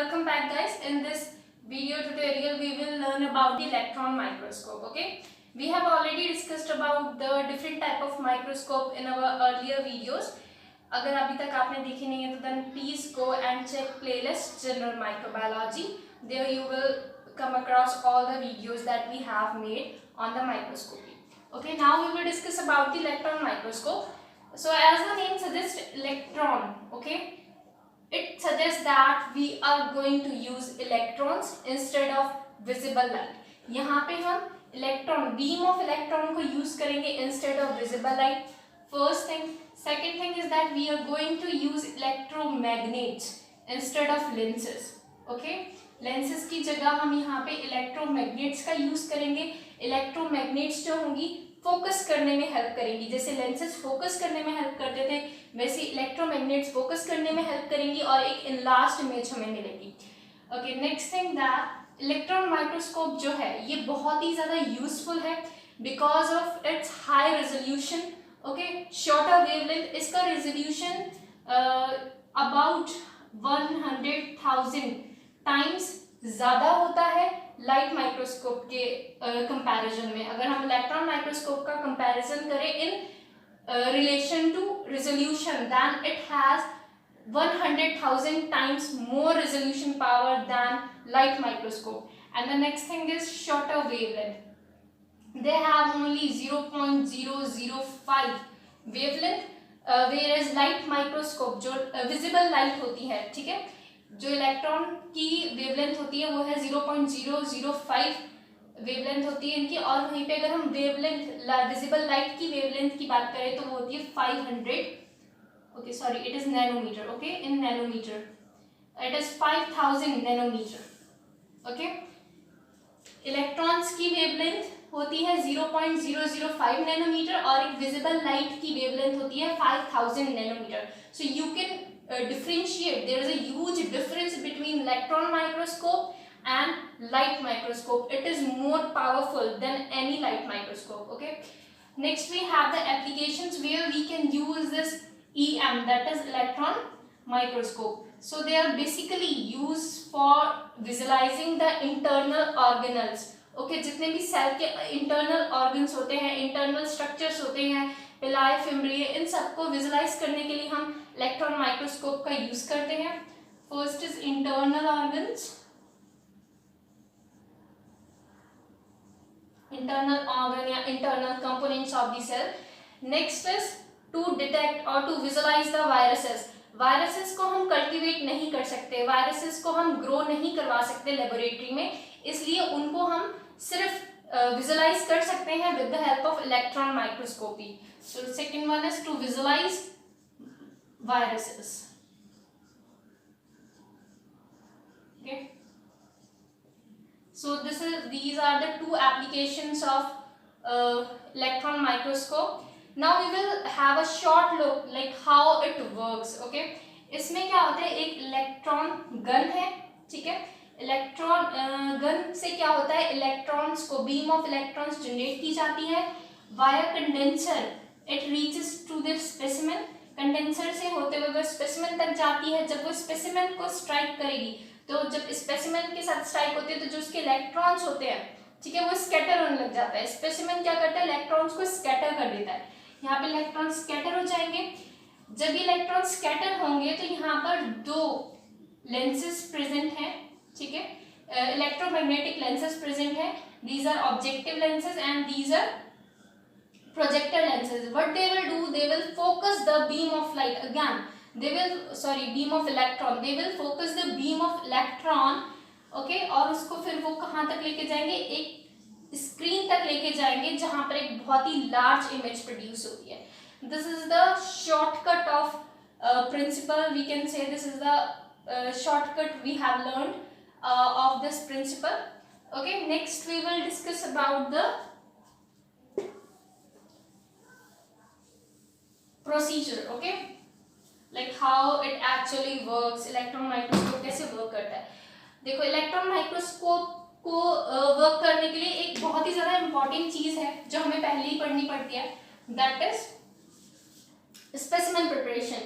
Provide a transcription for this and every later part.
welcome back guys. In this video tutorial we will learn about the electron microscope. Okay, we have already discussed about the different type of microscope in our earlier videos. अगर अभी तक आपने देखी नहीं है तो then please go and check playlist general microbiology. There you will come across all the videos that we have made on the microscopy. Okay, now we will discuss about the electron microscope. So as the name suggests, electron, okay, it suggests that we are going to use electrons instead of visible light. यहाँ पे हम electron, beam of electron को use करेंगे instead of visible light. First thing. Second thing is that we are going to use electromagnets instead of lenses. Okay, lenses की जगह हम यहाँ पे electromagnets का use करेंगे. Electromagnets जो होंगी फोकस करने में हेल्प करेंगी. जैसे लेंसेज फोकस करने में हेल्प करते थे वैसे इलेक्ट्रोमैग्नेट्स फोकस करने में हेल्प करेंगी और एक इनलार्ज्ड इमेज हमें मिलेगी. Okay, next thing that electron microscope जो है ये बहुत ही ज़्यादा यूजफुल है because of its high resolution. Okay, shorter wavelength, इसका रेजोल्यूशन अबाउट 100,000 टाइम्स ज़्यादा होता है लाइट माइक्रोस्कोप के कंपैरिजन में. अगर हम इलेक्ट्रॉन माइक्रोस्कोप का कंपैरिजन करें in relation to resolution, than it has 100,000 times more resolution power than light microscope. And the next thing is shorter wavelength. They have only 0.005 wavelength, whereas light microscope जो visible light होती है, ठीक है, जो electron की wavelength होती है वो है 0.005 वेवलेंथ होती है इनकी. और वहीं पे अगर हम वेवलेंथ विजिबल लाइट की वेवलेंथ की बात करें तो वो होती है 500. Okay sorry, it is nanometre. Okay, in nanometre it is 5000 nanometre. Okay, electrons की वेवलेंथ होती है 0.005 नैनोमीटर और एक विजिबल लाइट की वेवलेंथ होती है 5000 nanometre. So you can differentiate. There is a huge difference between electron microscope and light microscope. It is more powerful than any light microscope. Okay, next we have the applications where we can use this EM, that is electron microscope. So they are basically used for visualizing the internal organelles. Okay, जितने भी cell के internal organs होते हैं, internal structures होते हैं, पिलाई, fimbria, इन सबको visualise करने के लिए हम इलेक्ट्रॉन माइक्रोस्कोप का यूज करते हैं. First is internal organs, internal organ या internal components of the cell. Next is to detect और to visualise the viruses. Viruses को हम कल्टीवेट नहीं कर सकते, वायरसेस को हम ग्रो नहीं करवा सकते लेबोरेटरी में, इसलिए उनको हम सिर्फ visualize कर सकते हैं with the help of electron microscopy. So the second one is to visualize viruses. Okay, so these are the two applications of electron microscope. Now we will have a short look like how it works. Okay, इसमें क्या होता है, एक electron gun है, ठीक है. Electron gun से क्या होता है, इलेक्ट्रॉन्स को, बीम ऑफ इलेक्ट्रॉन्स जनरेट की जाती है via condenser. It reaches to the specimen. Condenser से होते हुए वो स्पेसिमेन तक जाती है. जब वो स्पेसिमेन को स्ट्राइक करेगी तो जब स्पेसिमेन के साथ स्ट्राइक होती है तो जो उसके इलेक्ट्रॉन्स होते हैं, ठीक है, वो स्कैटर होने लग जाता है. स्पेसिमेन क्या करता है, इलेक्ट्रॉन्स को स्कैटर कर देता है. यहाँ पे इलेक्ट्रॉन स्कैटर हो जाएंगे. जब ये इलेक्ट्रॉन स्कैटर होंगे तो यहाँ पर दो लेंसेज प्रेजेंट हैं, ठीक है, इलेक्ट्रोमैग्नेटिक लेंसेज प्रेजेंट है. These are objective lenses and these are projector lenses. What they will do, they will focus the beam of light again. They will, sorry, beam of electron. They will focus the beam of electron. Okay, और उसको फिर वो कहाँ तक लेके जाएंगे, एक screen तक लेके जाएंगे जहाँ पर एक बहुत ही लार्ज इमेज प्रोड्यूस होती है. This is the shortcut of principle. We can say this is the shortcut we have learned of this principle. Okay, next we will discuss about the procedure. Okay, like how it actually works. Electron microscope कैसे work करता है. देखो, electron microscope को work करने के लिए एक बहुत ही ज़्यादा इम्पॉर्टेंट चीज़ है जो हमें पहले ही पढ़नी पड़ती है, that is specimen preparation.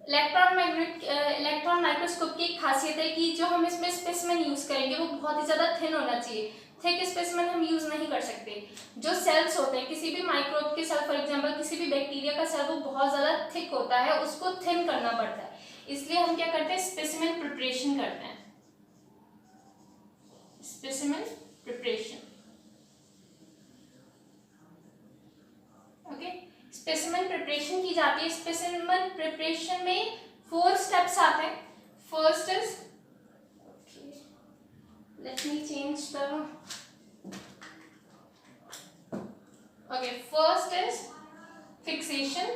Electron microscope की एक खासियत है कि जो हम इसमें स्पेसिमेन यूज करेंगे वो बहुत ही ज्यादा थिन होना चाहिए। थिक स्पेसिमेन हम यूज नहीं कर सकते। जो सेल्स होते हैं किसी भी माइक्रोब के सेल, फॉर एग्जांपल किसी भी बैक्टीरिया का सेल, वो बहुत ज्यादा थिक होता है, उसको थिन करना पड़ता है। इसलिए हम क्या करते हैं, स्पेसिमेन प्रिपरेशन करते हैं। Specimen preparation, okay. Specimen preparation की जाती है। स्पेसिमेन प्रिपरेशन में 4 स्टेप्स आते हैं। First is, let me change the, okay, first is fixation.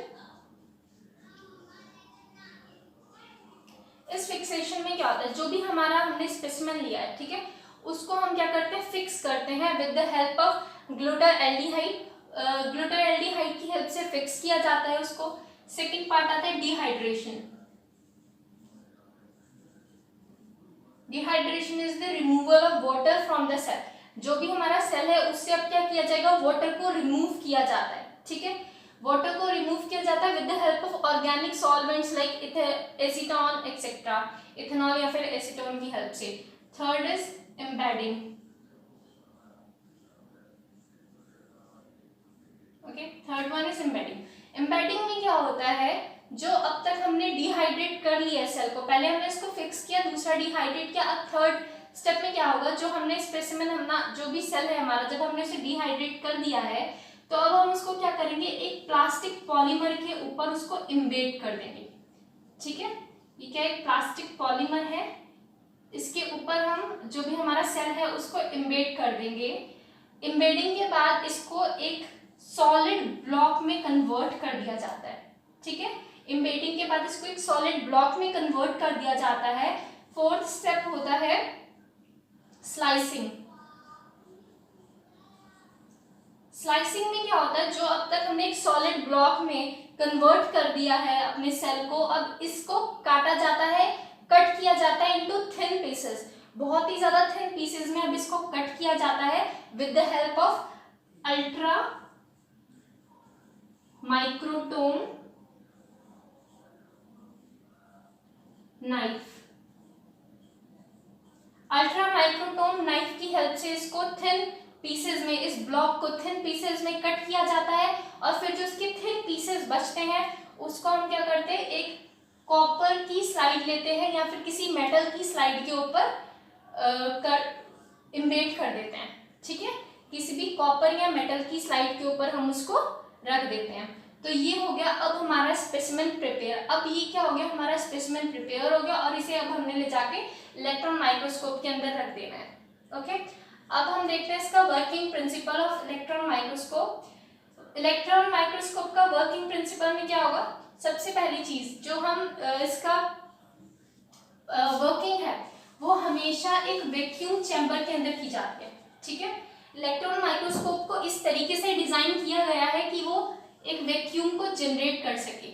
इस फिक्सेशन में क्या होता है, जो भी हमारा हमने स्पेसिमेन लिया है, ठीक है, उसको हम क्या करते हैं, फिक्स करते हैं विद द हेल्प ऑफ ग्लूटाल्डिहाइड। ग्लूटाल्डिहाइड की हेल्प से फिक्स किया जाता है उसको। सेकंड पार्ट आता है dehydration. Dehydration is the removal of water from the cell. जो भी हमारा सेल है उससे अब क्या किया जाएगा, वाटर को रिमूव किया जाता है, ठीक है। वाटर को रिमूव किया जाता है with the help of organic solvents like acetone etcetera, ethanol या फिर एसीटोन की हेल्प से। Third is embedding, okay, third one is embedding. Embedding में क्या होता है, जो अब तक हमने डिहाइड्रेट कर लिया है सेल को, पहले हमने इसको फिक्स किया, दूसरा डिहाइड्रेट किया, अब थर्ड स्टेप में क्या होगा, जो हमने स्पेसिमेन, हमना जो भी सेल है हमारा, जब हमने उसे डिहाइड्रेट कर दिया है तो अब हम उसको क्या करेंगे, एक प्लास्टिक पॉलीमर के ऊपर उसको इम्बेड कर देंगे, ठीक है। ये क्या, एक प्लास्टिक पॉलीमर है, इसके ऊपर हम जो भी हमारा सेल है उसको इम्बेड कर देंगे। इम्बेडिंग के बाद इसको एक सॉलिड ब्लॉक में कन्वर्ट कर दिया जाता है, ठीक है। इम्बेडिंग के बाद इसको एक सॉलिड ब्लॉक में कन्वर्ट कर दिया जाता है। फोर्थ स्टेप होता है स्लाइसिंग। स्लाइसिंग में क्या होता है, जो अब तक हमने एक सॉलिड ब्लॉक में कन्वर्ट कर दिया है अपने सेल को, अब इसको काटा जाता है, कट किया जाता है इनटू थिन पीसेस। बहुत ही ज्यादा थिन पीसेस में अब इसको कट किया जाता है with the help of ultra microtome knife. Ultra microtome knife की हेल्प से इसको थिन पीसेस में, इस ब्लॉक को थिन पीसेस में कट किया जाता है, और फिर जो इसके थिन पीसेस बचते हैं उसको हम क्या करते हैं, एक कॉपर की स्लाइड लेते हैं या फिर किसी मेटल की स्लाइड के ऊपर इम्बेड कर देते हैं, ठीक है। किसी भी कॉपर या मेटल की स्लाइड के ऊपर हम उसको रख देते हैं। तो ये हो गया अब हमारा स्पेसिमेन प्रिपेयर। अब ये क्या हो गया, हमारा स्पेसिमेन प्रिपेयर हो गया, और इसे अब हमने ले जाके इलेक्ट्रॉन माइक्रोस्कोप के अंदर रख देना है, ओके। अब हम देखते हैं इसका working principle of electron microscope. Electron microscope का वर्किंग प्रिंसिपल में क्या होगा, सबसे पहली चीज जो हम इसका वर्किंग है वो हमेशा एक वैक्यूम चैम्बर के अंदर की जाती है, ठीक है। इलेक्ट्रॉन माइक्रोस्कोप को इस तरीके से डिजाइन किया गया है कि वो एक वैक्यूम को जनरेट कर सके,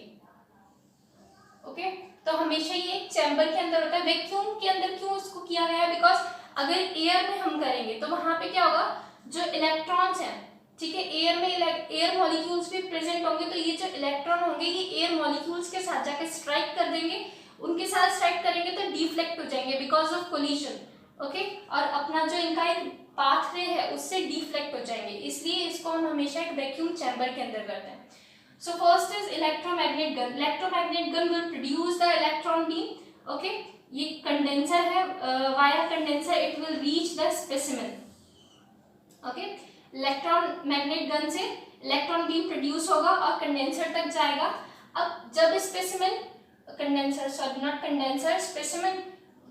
ओके। तो हमेशा ये एक चैम्बर के अंदर होता है। वैक्यूम के अंदर क्यों उसको किया गया है, बिकॉज अगर एयर में हम करेंगे तो वहां पे क्या होगा, जो इलेक्ट्रॉन्स हैं, ठीक है, एयर में एयर मॉलिक्यूल्स भी प्रेजेंट होंगे, तो ये जो इलेक्ट्रॉन होंगे ये एयर मॉलिक्यूल्स के साथ जाके स्ट्राइक कर देंगे, उनके साथ स्ट्राइक करेंगे तो डिफ्लेक्ट हो जाएंगे बिकॉज ऑफ कोलिजन, ओके, और अपना जो इनका एक पाथवे है उससे डिफ्लेक्ट हो जाएंगे, इसलिए इसको हम हमेशा एक वैक्यूम चैम्बर के अंदर करते हैं। So first is electromagnet gun. Electromagnet gun will produce the electron beam. Okay, ये कंडेंसर है, via condenser, it will reach the specimen. Okay, electron magnet gun से इलेक्ट्रॉन बीम प्रोड्यूस होगा और कंडेंसर तक जाएगा। अब जब specimen, condenser sorry not condenser, specimen,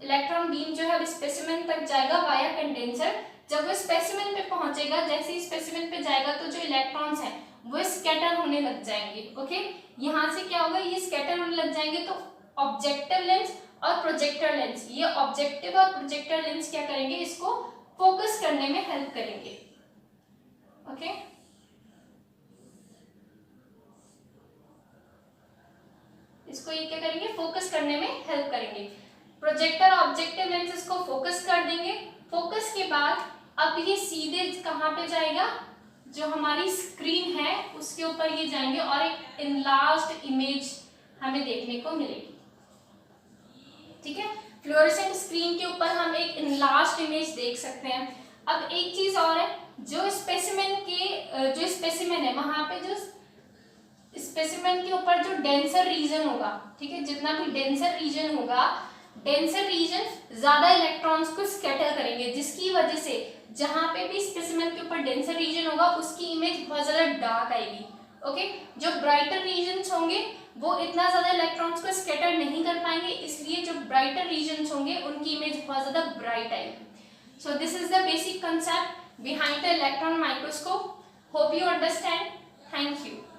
electron beam जो है अब स्पेसिमेन तक जाएगा वाया कंडेंसर। जब वो स्पेसिमेन पे पहुंचेगा, जैसे ही स्पेसिमेन पे जाएगा तो जो इलेक्ट्रॉन्स हैं वो स्कैटर होने लग जाएंगे, ओके। यहाँ से क्या होगा, ये स्कैटर होने लग जाएंगे तो ऑब्जेक्टिव लेंस और प्रोजेक्टर लेंस, ये ऑब्जेक्टिव और प्रोजेक्टर लेंस क्या करेंगे, इसको फोकस करने में हेल्प करेंगे, ओके। इसको ये क्या करेंगे, फोकस करने में हेल्प करेंगे। प्रोजेक्टर ऑब्जेक्टिव लेंस इसको फोकस कर देंगे। फोकस के बाद अब ये सीधे कहाँ पे जाएगा, जो हमारी स्क्रीन है उसके ऊपर ये जाएंगे और एक इनलार्ज्ड इमेज हमें देखने को मिलेगी। ठीक है। फ्लोरेसेंट स्क्रीन के ऊपर हम एक इनलार्ज्ड इमेज देख सकते हैं। अब एक चीज और है, जो स्पेसिमेन है वहां पे जो स्पेसिमेन के ऊपर जो डेंसर रीजन होगा, ठीक है, जितना भी डेंसर रीजन होगा, डेंसर रीजन ज्यादा इलेक्ट्रॉन्स को स्कैटर करेंगे, जिसकी वजह से जहां पे भी स्पेसिमेन के ऊपर डेंसर रीजन होगा उसकी इमेज बहुत ज्यादा डार्क आएगी। ओके, जो ब्राइटर रीजन्स होंगे वो इतना ज्यादा इलेक्ट्रॉन्स को स्कैटर नहीं कर पाएंगे, इसलिए जो ब्राइटर रीजन्स होंगे उनकी इमेज बहुत ज्यादा ब्राइट आएगी। So this is the basic concept behind the electron microscope. Hope you understand. Thank you.